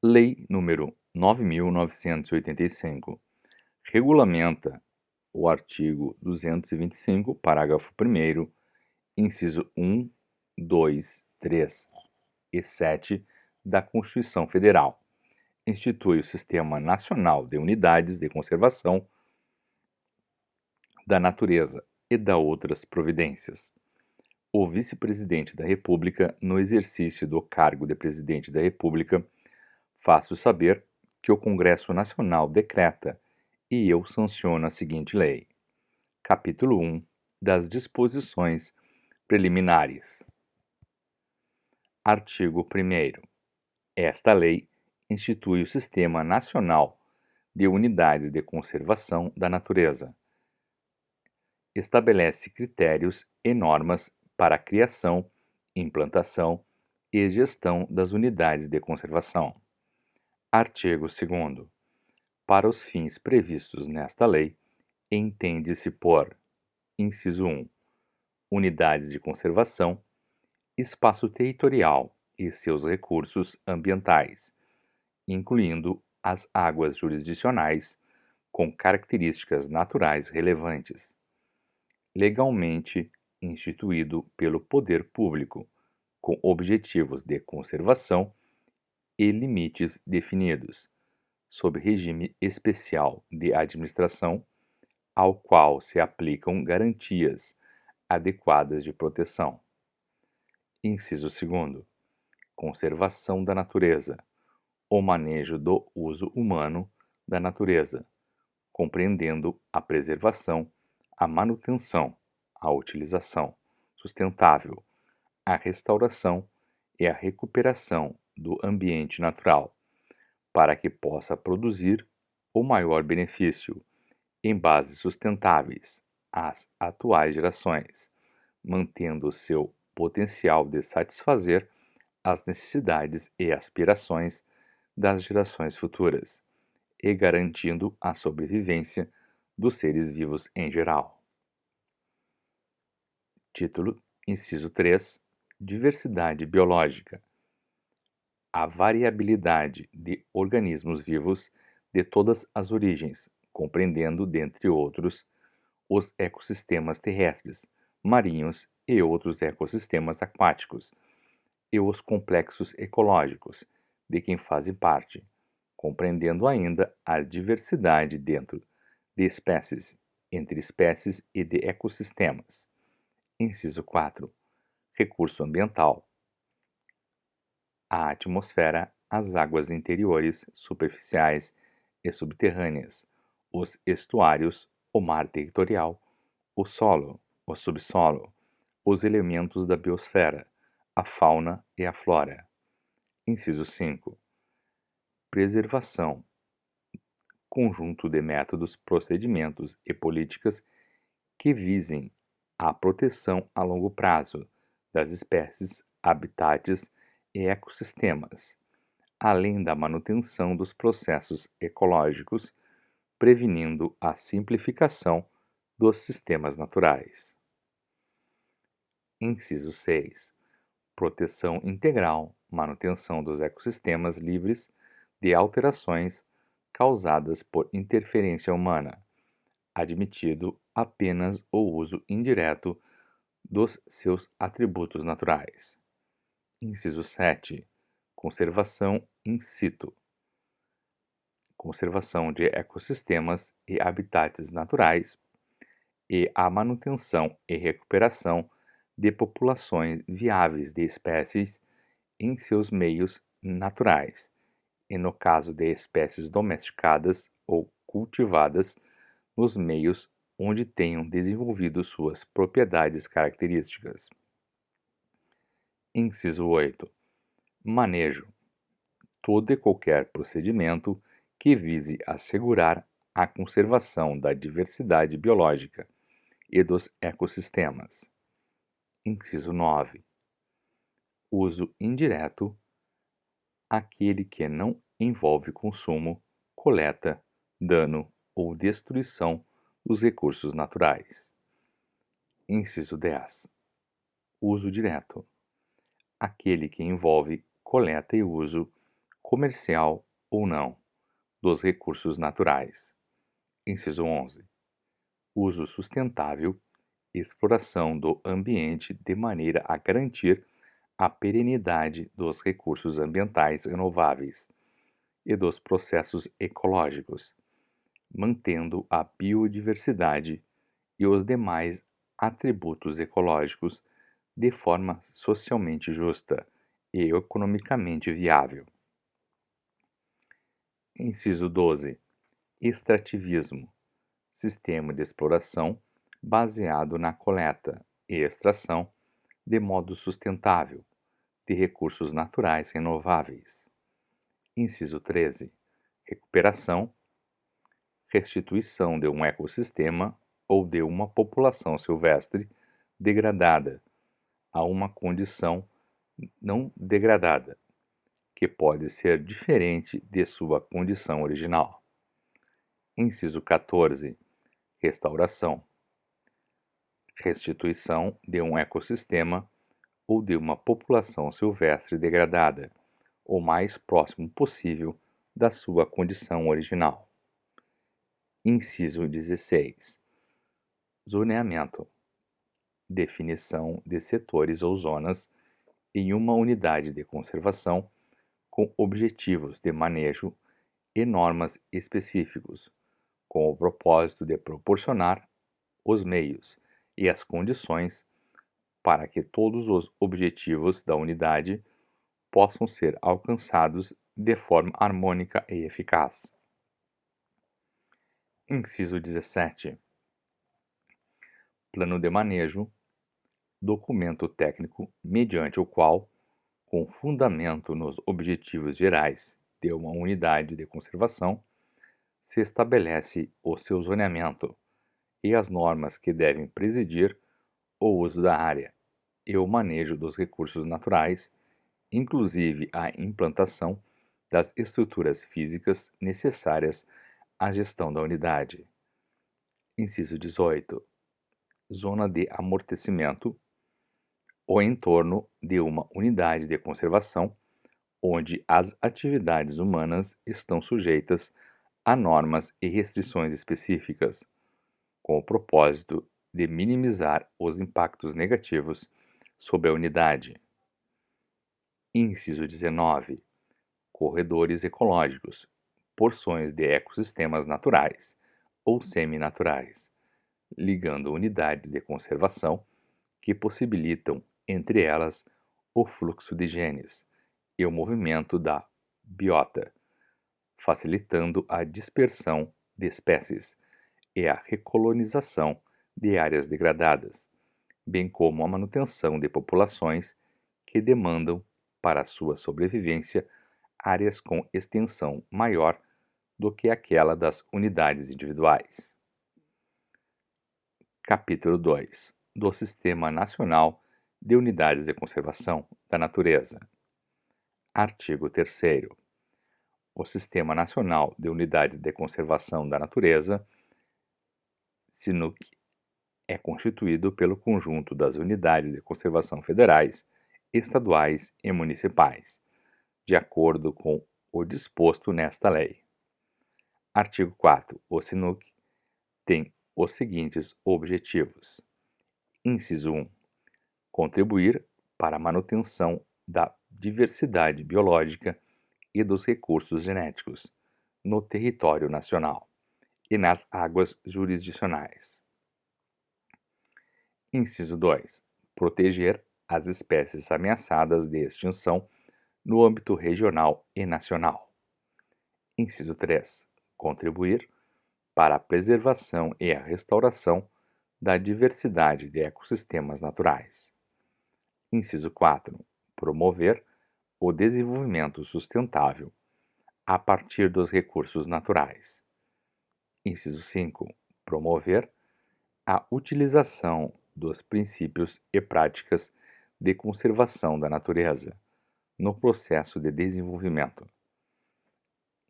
Lei nº 9.985 regulamenta o artigo 225, parágrafo 1º, inciso 1, 2, 3 e 7 da Constituição Federal. Institui o Sistema Nacional de Unidades de Conservação da Natureza e dá outras providências. O Vice-Presidente da República, no exercício do cargo de Presidente da República, faço saber que o Congresso Nacional decreta e eu sanciono a seguinte lei. Capítulo 1 das Disposições Preliminares. Artigo 1º. Esta lei institui o Sistema Nacional de Unidades de Conservação da Natureza. Estabelece critérios e normas para a criação, implantação e gestão das unidades de conservação. Artigo 2º. Para os fins previstos nesta lei, entende-se por: inciso 1, unidades de conservação, espaço territorial e seus recursos ambientais, incluindo as águas jurisdicionais com características naturais relevantes, legalmente instituído pelo poder público, com objetivos de conservação e limites definidos, sob regime especial de administração, ao qual se aplicam garantias adequadas de proteção. Inciso 2º. Conservação da natureza. O manejo do uso humano da natureza, compreendendo a preservação, a manutenção, a utilização sustentável, a restauração e a recuperação do ambiente natural, para que possa produzir o maior benefício, em bases sustentáveis, às atuais gerações, mantendo seu potencial de satisfazer as necessidades e aspirações das gerações futuras, e garantindo a sobrevivência dos seres vivos em geral. Título: Inciso 3. Diversidade biológica. A variabilidade de organismos vivos de todas as origens, compreendendo, dentre outros, os ecossistemas terrestres, marinhos e outros ecossistemas aquáticos, e os complexos ecológicos, de quem fazem parte, compreendendo ainda a diversidade dentro de espécies, entre espécies e de ecossistemas. Inciso 4. Recurso ambiental. A atmosfera, as águas interiores, superficiais e subterrâneas, os estuários, o mar territorial, o solo, o subsolo, os elementos da biosfera, a fauna e a flora. Inciso 5. Preservação. Conjunto de métodos, procedimentos e políticas que visem a proteção a longo prazo das espécies, habitats e ecossistemas, além da manutenção dos processos ecológicos, prevenindo a simplificação dos sistemas naturais. Inciso 6. Proteção integral, manutenção dos ecossistemas livres de alterações causadas por interferência humana, admitido apenas o uso indireto dos seus atributos naturais. Inciso 7. Conservação in situ. Conservação de ecossistemas e habitats naturais e a manutenção e recuperação de populações viáveis de espécies em seus meios naturais, e no caso de espécies domesticadas ou cultivadas, nos meios onde tenham desenvolvido suas propriedades características. Inciso 8. Manejo. Todo e qualquer procedimento que vise assegurar a conservação da diversidade biológica e dos ecossistemas. Inciso 9. Uso indireto. Aquele que não envolve consumo, coleta, dano ou destruição dos recursos naturais. Inciso 10. Uso direto. Aquele que envolve coleta e uso, comercial ou não, dos recursos naturais. Inciso 11. Uso sustentável e exploração do ambiente de maneira a garantir a perenidade dos recursos ambientais renováveis e dos processos ecológicos, mantendo a biodiversidade e os demais atributos ecológicos de forma socialmente justa e economicamente viável. Inciso 12. Extrativismo, sistema de exploração baseado na coleta e extração de modo sustentável de recursos naturais renováveis. Inciso 13. Recuperação, restituição de um ecossistema ou de uma população silvestre degradada a uma condição não degradada, que pode ser diferente de sua condição original. Inciso 14. Restauração, restituição de um ecossistema ou de uma população silvestre degradada, o mais próximo possível da sua condição original. Inciso 16. Zoneamento, definição de setores ou zonas em uma unidade de conservação com objetivos de manejo e normas específicos, com o propósito de proporcionar os meios e as condições para que todos os objetivos da unidade possam ser alcançados de forma harmônica e eficaz. Inciso 17. Plano de manejo, documento técnico mediante o qual, com fundamento nos objetivos gerais de uma unidade de conservação, se estabelece o seu zoneamento e as normas que devem presidir o uso da área e o manejo dos recursos naturais, inclusive a implantação das estruturas físicas necessárias à gestão da unidade. Inciso 18. Zona de amortecimento, o entorno de uma unidade de conservação onde as atividades humanas estão sujeitas a normas e restrições específicas, com o propósito de minimizar os impactos negativos sobre a unidade. Inciso 19. Corredores ecológicos, porções de ecossistemas naturais ou seminaturais, ligando unidades de conservação que possibilitam, entre elas, o fluxo de genes e o movimento da biota, facilitando a dispersão de espécies e a recolonização de áreas degradadas, bem como a manutenção de populações que demandam, para sua sobrevivência, áreas com extensão maior do que aquela das unidades individuais. Capítulo 2. Do Sistema Nacional de Unidades de Conservação da Natureza. Artigo 3º. O Sistema Nacional de Unidades de Conservação da Natureza, SINUC, é constituído pelo conjunto das unidades de conservação federais, estaduais e municipais, de acordo com o disposto nesta lei. Artigo 4. O SINUC tem os seguintes objetivos. Inciso 1. Contribuir para a manutenção da diversidade biológica e dos recursos genéticos no território nacional e nas águas jurisdicionais. Inciso 2. Proteger as espécies ameaçadas de extinção no âmbito regional e nacional. Inciso 3. Contribuir para a preservação e a restauração da diversidade de ecossistemas naturais. Inciso 4. Promover o desenvolvimento sustentável a partir dos recursos naturais. Inciso 5. Promover a utilização dos princípios e práticas de conservação da natureza no processo de desenvolvimento.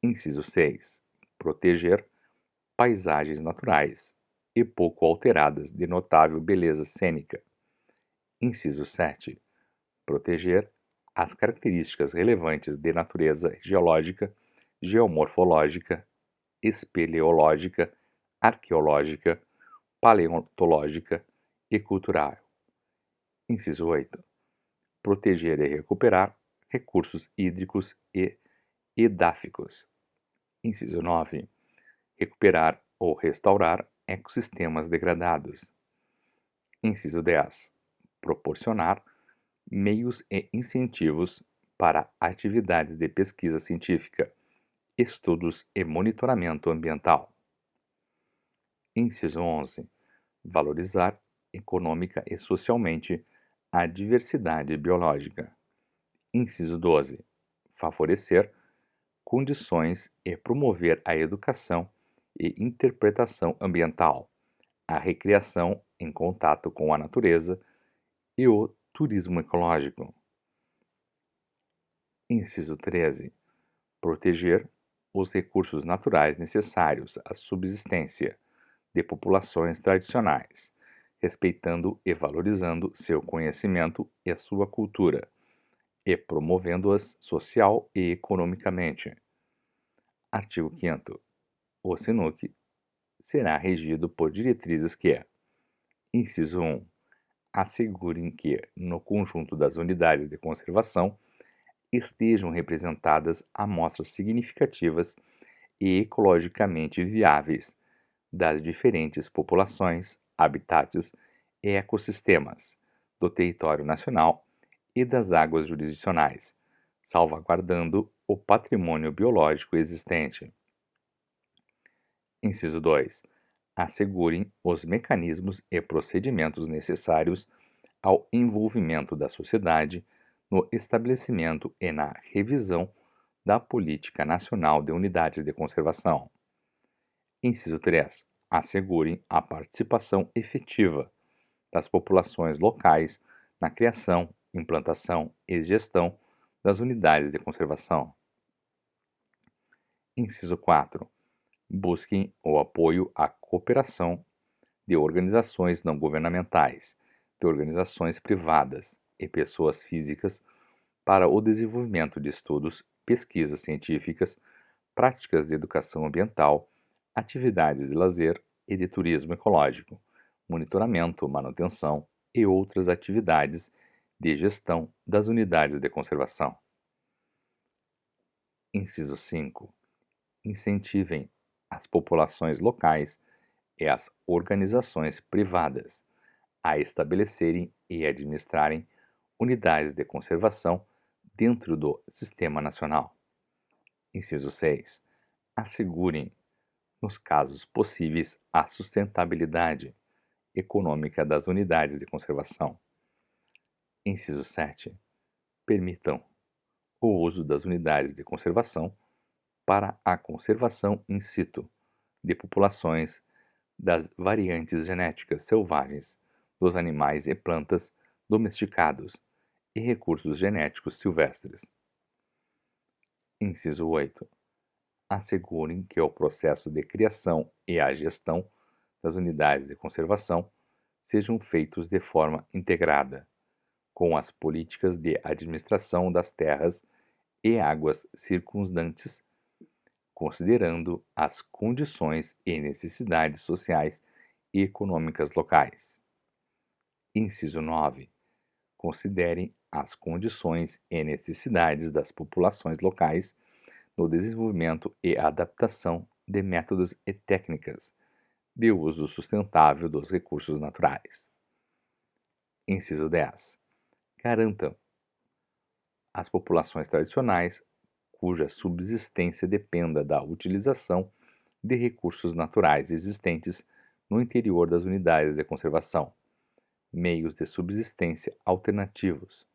Inciso 6. Proteger paisagens naturais e pouco alteradas de notável beleza cênica. Inciso 7. Proteger as características relevantes de natureza geológica, geomorfológica, espeleológica, arqueológica, paleontológica e cultural. Inciso 8. Proteger e recuperar recursos hídricos e edáficos. Inciso 9. Recuperar ou restaurar ecossistemas degradados. Inciso 10. Proporcionar meios e incentivos para atividades de pesquisa científica, estudos e monitoramento ambiental. Inciso 11. Valorizar econômica e socialmente a diversidade biológica. Inciso 12. Favorecer condições e promover a educação e interpretação ambiental, a recreação em contato com a natureza e o turismo ecológico. Inciso 13. Proteger os recursos naturais necessários à subsistência de populações tradicionais, respeitando e valorizando seu conhecimento e a sua cultura, e promovendo-as social e economicamente. Artigo 5º. O SINUC será regido por diretrizes que, inciso 1, assegurem que, no conjunto das unidades de conservação, estejam representadas amostras significativas e ecologicamente viáveis das diferentes populações, habitats e ecossistemas do território nacional e das águas jurisdicionais, salvaguardando o patrimônio biológico existente. Inciso 2. Assegurem os mecanismos e procedimentos necessários ao envolvimento da sociedade no estabelecimento e na revisão da Política Nacional de Unidades de Conservação. Inciso 3. Assegurem a participação efetiva das populações locais na criação, implantação e gestão das unidades de conservação. Inciso 4. Busquem o apoio à cooperação de organizações não governamentais, de organizações privadas e pessoas físicas para o desenvolvimento de estudos, pesquisas científicas, práticas de educação ambiental, atividades de lazer e de turismo ecológico, monitoramento, manutenção e outras atividades de gestão das unidades de conservação. Inciso 5. Incentivem as populações locais e as organizações privadas a estabelecerem e administrarem unidades de conservação dentro do Sistema Nacional. Inciso 6. Assegurem, nos casos possíveis, a sustentabilidade econômica das unidades de conservação. Inciso 7. Permitam o uso das unidades de conservação para a conservação in situ de populações das variantes genéticas selvagens dos animais e plantas domesticados e recursos genéticos silvestres. Inciso 8. Assegurem que o processo de criação e a gestão das unidades de conservação sejam feitos de forma integrada com as políticas de administração das terras e águas circundantes, considerando as condições e necessidades sociais e econômicas locais. Inciso 9. Considerem as condições e necessidades das populações locais no desenvolvimento e adaptação de métodos e técnicas de uso sustentável dos recursos naturais. Inciso 10. Garantam as populações tradicionais cuja subsistência dependa da utilização de recursos naturais existentes no interior das unidades de conservação, meios de subsistência alternativos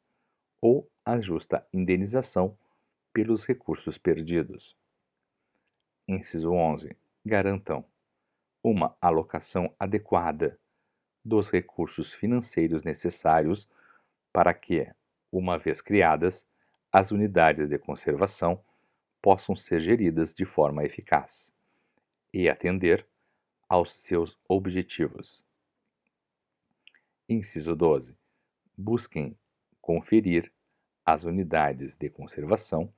ou a justa indenização pelos recursos perdidos. Inciso 11. Garantam uma alocação adequada dos recursos financeiros necessários para que, uma vez criadas, as unidades de conservação possam ser geridas de forma eficaz e atender aos seus objetivos. Inciso 12. Busquem conferir as unidades de conservação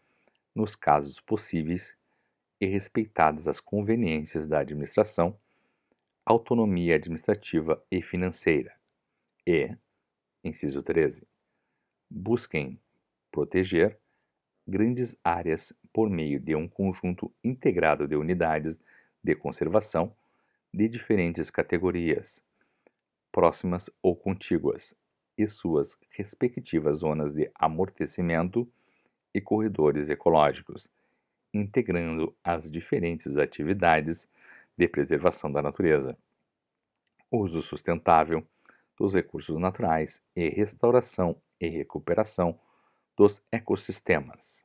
nos casos possíveis e respeitadas as conveniências da administração, autonomia administrativa e financeira. E, inciso 13, busquem proteger grandes áreas por meio de um conjunto integrado de unidades de conservação de diferentes categorias, próximas ou contíguas, e suas respectivas zonas de amortecimento e corredores ecológicos, integrando as diferentes atividades de preservação da natureza, uso sustentável dos recursos naturais e restauração e recuperação dos ecossistemas.